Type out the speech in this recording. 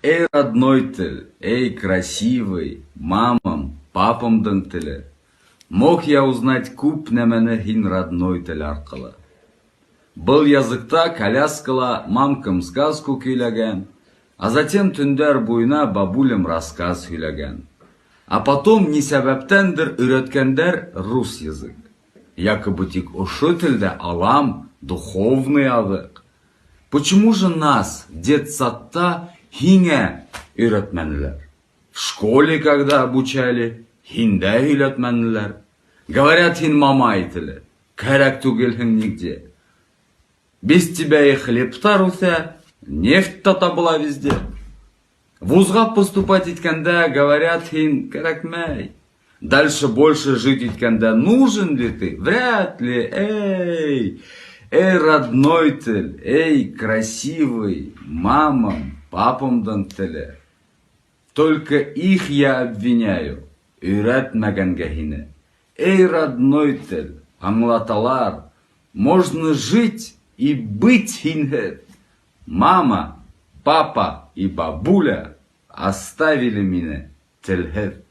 Эй, родной тель, эй, красивый, мамам, папамдың тілі. Мог я узнать күп нәмәне һин родной тель арқылы. Был языкта коляскала мамкам сказку көйләгән, а затем төндәр буена бабулям рассказ сөйләгән. А потом ни сәбәптәндер өйрәткәндәр рус язык. Якобы тик ошо телдә алам духовный язык. Почему же нас в детсадта һиңә өйрәтмәнеләр? В школе, когда обучали, һиндә өйрәтмәнеләр. Говорят, һин мамай теле, кәрәк түгелһең нигде. Без тебя и хлебтар үсә, нефть-та табыла везде. Вузга поступать иткәндә, говорят, һин кәрәкмәй. Дальше больше жить иткәндә, нужен ли ты? Вряд ли, эй. Эй, родной тель, эй, красивый, мамам, папамдың теле. Только их я обвиняю, өйрәтмәгәнгә һине. Эй, родной тель, аңлаталар, можно жить и быть һинһеҙ. Мама, папа и бабуля оставили меня телһеҙ.